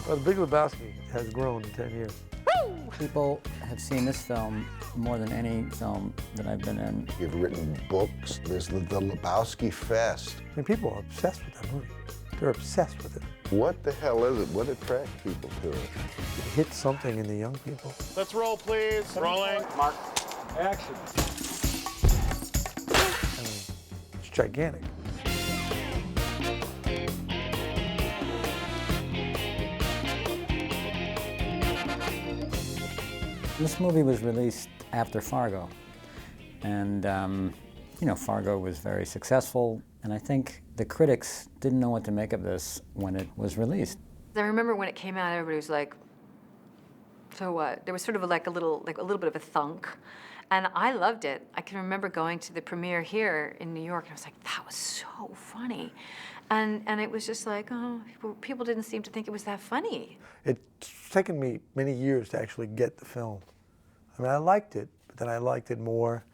Well, the Big Lebowski has grown in 10 years. People have seen this film more than any film that I've been in. You've written books. There's the Lebowski Fest. I mean, people are obsessed with that movie. They're obsessed with it. What the hell is it? What attracts people to it? It hits something in the young people. Let's roll, please. Rolling. Mark. Action. I mean, it's gigantic. This movie was released after Fargo, and you know, Fargo was very successful, and I think the critics didn't know what to make of this when it was released. I remember when it came out, everybody was like, so what? There was sort of like a little bit of a thunk, and I loved it. I can remember going to the premiere here in New York, and I was like, that was so funny. And it was just like, oh, people didn't seem to think it was that funny. It's taken me many years to actually get the film. I mean, I liked it, but then I liked it more.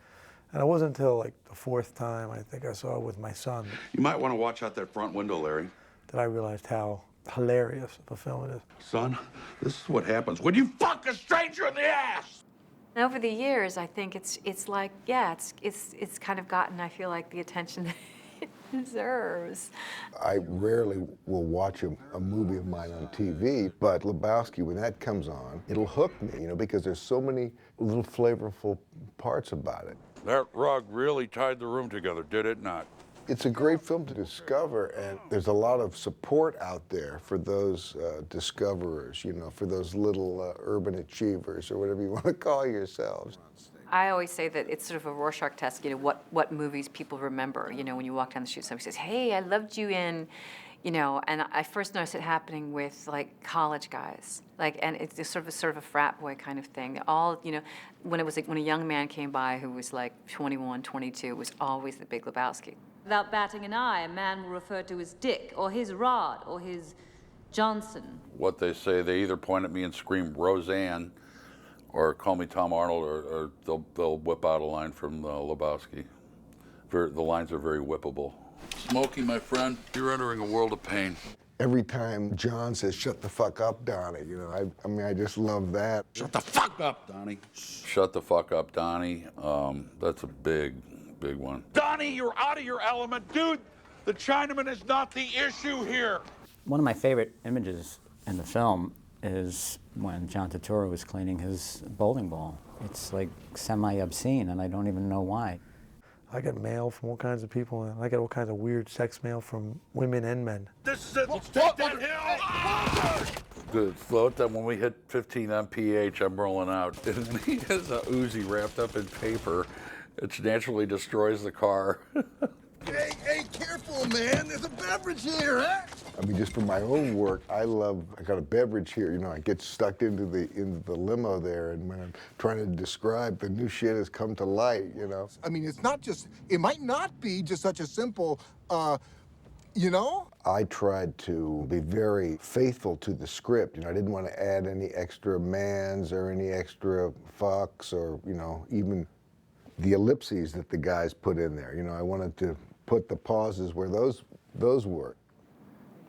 And it wasn't until like the fourth time I think I saw it with my son You might want to watch out that front window, Larry. that I realized how hilarious of a film it is. Son, this is what happens when you fuck a stranger in the ass! And over the years, I think it's like, yeah, it's kind of gotten, I feel like, the attention it deserves. I rarely will watch a movie of mine on TV, but Lebowski, when that comes on, it'll hook me, you know, because there's so many little flavorful parts about it. That rug really tied the room together, did it not? It's a great film to discover, and there's a lot of support out there for those discoverers, you know, for those little urban achievers, or whatever you want to call yourselves. I always say that it's sort of a Rorschach test, you know, what movies people remember. You know, when you walk down the street, somebody says, hey, I loved you in, you know, and I first noticed it happening with, like, college guys. Like, and it's sort of a frat boy kind of thing. All, you know, when it was like, when a young man came by who was like 21, 22, it was always the Big Lebowski. Without batting an eye, a man will refer to his dick, or his rod, or his Johnson. What they say, they either point at me and scream, Roseanne, or call me Tom Arnold, or they'll whip out a line from Lebowski. The lines are very whippable. Smokey, my friend, you're entering a world of pain. Every time John says, shut the fuck up, Donnie, you know, I mean, I just love that. Shut the fuck up, Donnie. Shut the fuck up, Donnie. That's a big one. Donnie, you're out of your element. Dude, the Chinaman is not the issue here. One of my favorite images in the film is when John Turturro was cleaning his bowling ball. It's like semi-obscene, and I don't even know why. I get mail from all kinds of people, and I get all kinds of weird sex mail from women and men. This is it. Let's take that hill. Good float that when we hit 15 mph, I'm rolling out. And he has a Uzi wrapped up in paper. It naturally destroys the car. Hey, careful, man. There's a beverage here, huh? I mean, just for my own work, I got a beverage here, you know, I get stuck into the limo there, and when I'm trying to describe, the new shit has come to light, you know? I mean, it might not be just such a simple, you know? I tried to be very faithful to the script. You know, I didn't want to add any extra mans or any extra fucks or, you know, even the ellipses that the guys put in there. You know, I wanted to put the pauses where those were.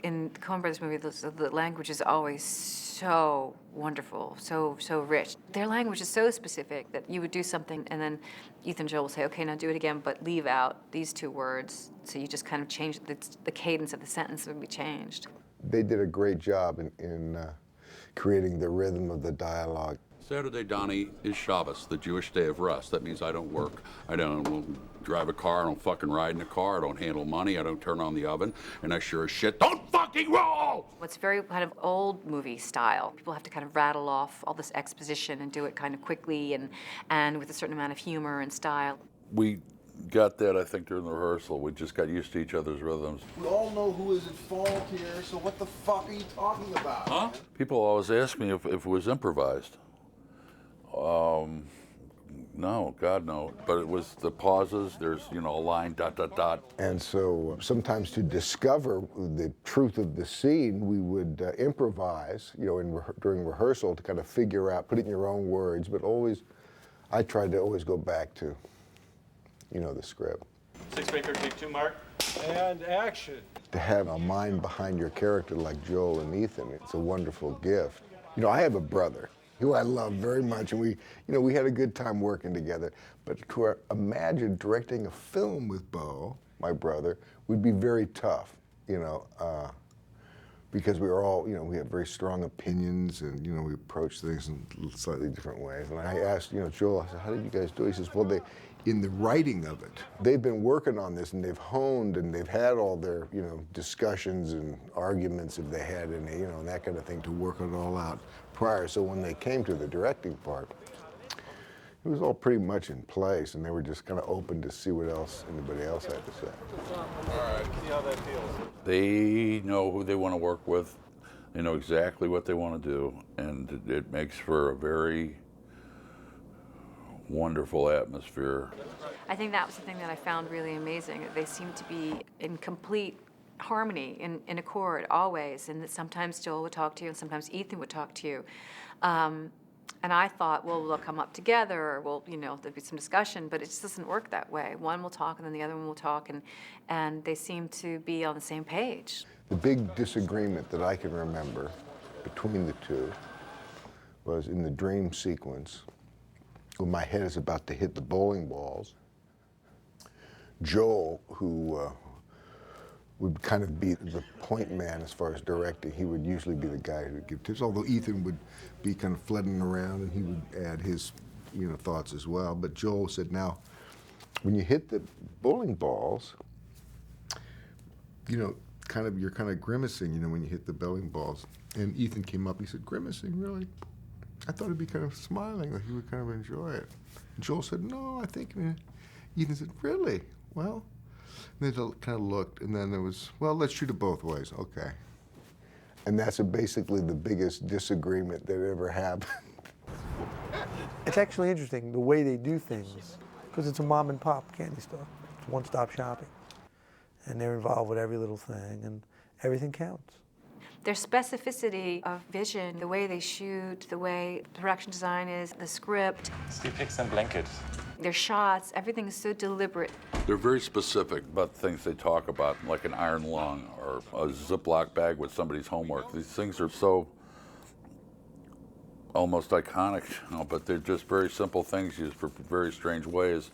In the Coen Brothers movie, the language is always so wonderful, so rich. Their language is so specific that you would do something, and then Ethan Joel will say, okay, now do it again, but leave out these two words. So you just kind of change the cadence of the sentence would be changed. They did a great job in creating the rhythm of the dialogue. Saturday, Donnie, is Shabbos, the Jewish day of rest. That means I don't work. I don't drive a car. I don't fucking ride in a car. I don't handle money. I don't turn on the oven. And I sure as shit don't fucking roll! It's very kind of old movie style. People have to kind of rattle off all this exposition and do it kind of quickly and with a certain amount of humor and style. We got that, I think, during the rehearsal. We just got used to each other's rhythms. We all know who is at fault here, so what the fuck are you talking about? Huh? People always ask me if it was improvised. No, God, no. But it was the pauses, there's, you know, a line, ... And so sometimes to discover the truth of the scene, we would improvise, you know, during rehearsal to kind of figure out, put it in your own words, but I tried to always go back to, you know, the script. 6 Baker, take 2, Mark. And action. to have a mind behind your character like Joel and Ethan, it's a wonderful gift. You know, I have a brother who I love very much, and we had a good time working together. But to imagine directing a film with Bo, my brother, would be very tough, because we were all, we have very strong opinions, and, we approach things in slightly different ways. And I asked, Joel, I said, how did you guys do it? He says, well, in the writing of it, they've been working on this, and they've honed, and they've had all their, discussions and arguments if they had any, and that kind of thing to work it all out prior. So when they came to the directing part, it was all pretty much in place, and they were just kind of open to see what else anybody else had to say. All right, see how that feels. They know who they want to work with. They know exactly what they want to do, and it makes for a very wonderful atmosphere. I think that was the thing that I found really amazing. That they seemed to be in complete harmony, in accord, always, and that sometimes Joel would talk to you, and sometimes Ethan would talk to you. And I thought, well, they'll come up together, or there'll be some discussion, but it just doesn't work that way. One will talk, and then the other one will talk, and they seem to be on the same page. The big disagreement that I can remember between the two was in the dream sequence, when my head is about to hit the bowling balls. Joel, who would kind of be the point man as far as directing, he would usually be the guy who would give tips, although Ethan would be kind of flitting around, and he would add his thoughts as well. But Joel said, now, when you hit the bowling balls, you're kind of grimacing, when you hit the bowling balls. And Ethan came up, he said, grimacing, really? I thought he'd be kind of smiling, like he would kind of enjoy it. And Joel said, no, I think, Ethan said, really? Well, and they kind of looked, and then there was, well, let's shoot it both ways, okay. And that's basically the biggest disagreement that ever happened. It's actually interesting the way they do things, because it's a mom and pop candy store. It's one-stop shopping. And they're involved with every little thing, and everything counts. Their specificity of vision, the way they shoot, the way production design is, the script. Steve picks some blanket. Their shots, everything is so deliberate. They're very specific about the things they talk about, like an iron lung or a Ziploc bag with somebody's homework. These things are so almost iconic, but they're just very simple things used for very strange ways.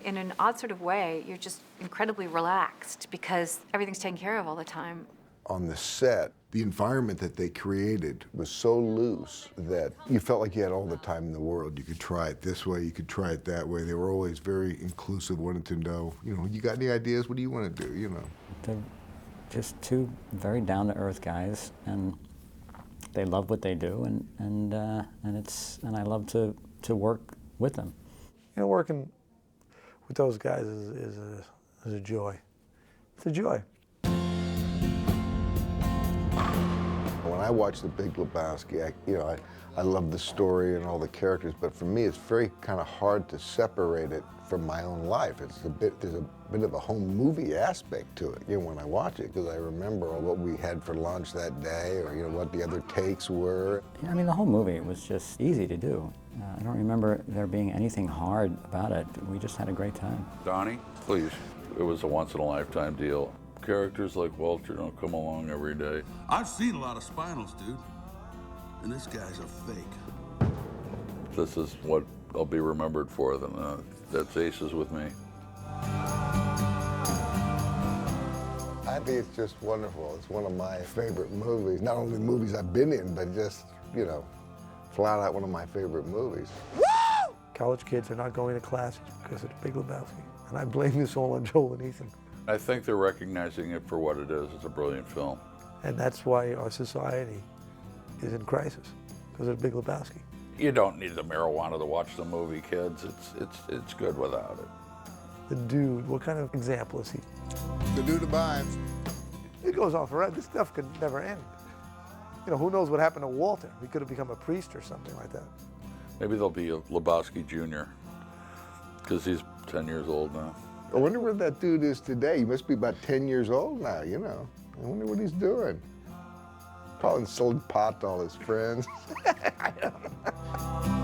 In an odd sort of way, you're just incredibly relaxed because everything's taken care of all the time. On the set, the environment that they created was so loose that you felt like you had all the time in the world. You could try it this way, you could try it that way. They were always very inclusive, wanted to know, you got any ideas? What do you want to do, They're just two very down-to-earth guys, and they love what they do, and I love to work with them. Working with those guys is a joy. It's a joy. When I watch The Big Lebowski, I love the story and all the characters, but for me, it's very kind of hard to separate it from my own life. There's a bit of a home movie aspect to it, when I watch it, because I remember what we had for lunch that day, or what the other takes were. I mean, the whole movie was just easy to do. I don't remember there being anything hard about it. We just had a great time. Donnie, please. It was a once-in-a-lifetime deal. Characters like Walter don't come along every day. I've seen a lot of spinals, dude. And this guy's a fake. This is what I'll be remembered for, then that's Aces with me. I think it's just wonderful. It's one of my favorite movies. Not only movies I've been in, but just, flat out one of my favorite movies. Woo! College kids are not going to classes because of The Big Lebowski. And I blame this all on Joel and Ethan. I think they're recognizing it for what it is. It's a brilliant film. And that's why our society is in crisis, because of The Big Lebowski. You don't need the marijuana to watch the movie, kids. It's good without it. The dude, what kind of example is he? The dude abides. It goes on forever. This stuff could never end. Who knows what happened to Walter? He could have become a priest or something like that. Maybe there'll be a Lebowski Jr., because he's 10 years old now. I wonder where that dude is today. He must be about 10 years old now, I wonder what he's doing. Probably selling pot to all his friends. I don't know.